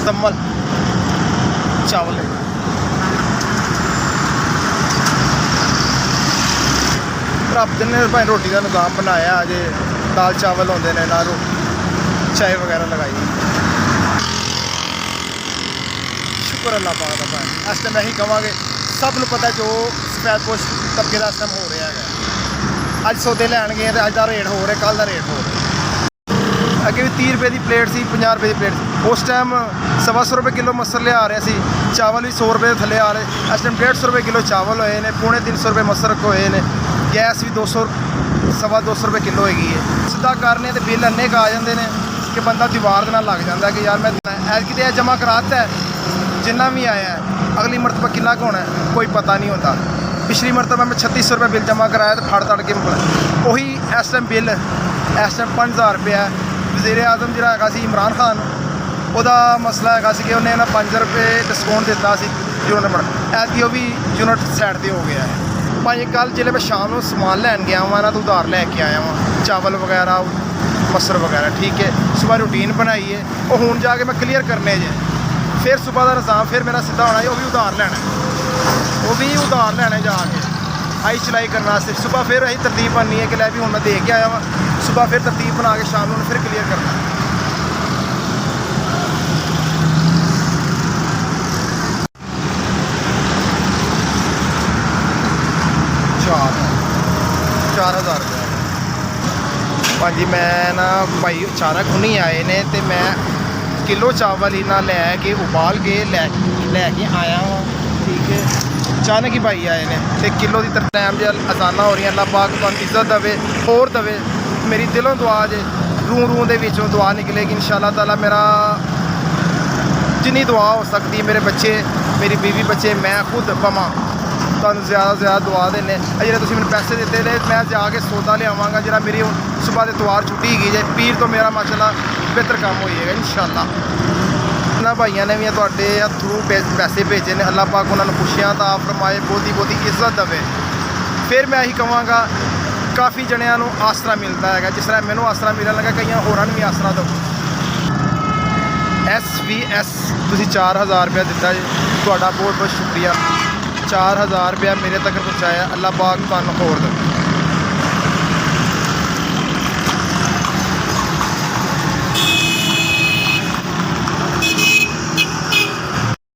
मुजम्मल चावल रब ने भाई रोटी का निज़ाम बनाया अजे दाल चावल होंगे ने ना चाय वगैरह लगाई। शुक्र अल्लाह पाक का भाई इस टाइम यही कहांगे सब नूं पता जो सफैदपोश तबके का इस टाइम हो रहा है। अज सौदे लैन गए तो अज का रेट हो रहा कल का रेट हो रहा। अगे भी 30 रुपए की प्लेट सी 50 रुपए की प्लेट सी उस टाइम 125 रुपए किलो मसर लिया रहे सी चावल भी 100 रुपए थले आ रहे इस टाइम 150 रुपए किलो चावल होए ने 350 रुपए मसर होए ने गैस भी 200 250 रुपए किलो हैगी है। सीधा करने तो बिल अन्ने आ जाते हैं कि बंदा दीवार के नाल लग जाता है कि यार मैं ऐतकी तो जमा कराता है जिन्ना भी आया है अगली मरतबा कितना होना है कोई पता नहीं होता। पिछली मरतबा मैं 3600 रुपये बिल जमा कराया तो फड़ तड़ के वही इस टाइम बिल इस टाइम 5000 रुपया है। वज़ीर आज़म जो है इमरान खान वह मसला है कि उन्हें ना 5 रुपये डिस्काउंट दिता यूनिट पर ऐतकी भी यूनिट साइड पर हो गया है। भाई कल जो मैं शाम को समान लैन गया वहाँ ना तो उधार लैके आया वहाँ चावल वगैरह मसर वगैरह ठीक है। सुबह रूटीन बनाई है और हूँ जाके मैं क्लीयर करने जे फिर सुबह का निज़ाम फिर मेरा सीधा होना है वह भी उधार लैना वो भी उधार लैना जाके आई चलाई करने वास्ते। सुबह फिर अं तरतीब बननी है कि लै भी हूँ मैं दे के आया वहाँ सुबह फिर तरतीब बना के शाम को फिर क्लीयर करना। चार हज़ार रुपया भाजी मैं ना भाई अचानक हुनी आए ने तो मैं किलो चावल ही ना लैके उबाल के लैके आया हाँ ठीक है। अचानक ही भाई आए ने तो किलो की तरतैम जो आसाना हो रही अल्लाह पाक तुहानू इज्जत दवे होर दवे। मेरी दिलों दुआ जे रूह दे विचों दुआ निकलेगी इंशाअल्लाह ताला। मेरा जिन्नी दुआ हो सकती है मेरे बच्चे मेरी बीवी बच्चे मैं खुद पवां तुहानू ज़्यादा से ज़्यादा दुआ देने जो तुसीं मैनूं पैसे दिते ने मैं जाके सौदा लियावांगा जो मेरी हुण सुबह के तवार छुट्टी गई जे पीर तो मेरा माशाअल्लाह बेहतर काम हो जाएगा इंशाअल्लाह। इन्होंने भाइयों ने भी तुहाडे थ्रू पैसे भेजे ने अल्लाह पाक उन्होंने खुशियां दा फरमाए बहुती इज्जत दवे। फिर मैं यही कहांगा काफ़ी जणियां नूं आसरा मिलता है जिस तरह मैनूं आसरा मिलण लगा कई होरां नूं भी आसरा दो। SVS तुसीं 4000 रुपया दिता जी तुहाडा बहुत बहुत शुक्रिया 4000 रुपया मेरे तक पहुँचाया अल्लाह पाक तुहानूं होर दे।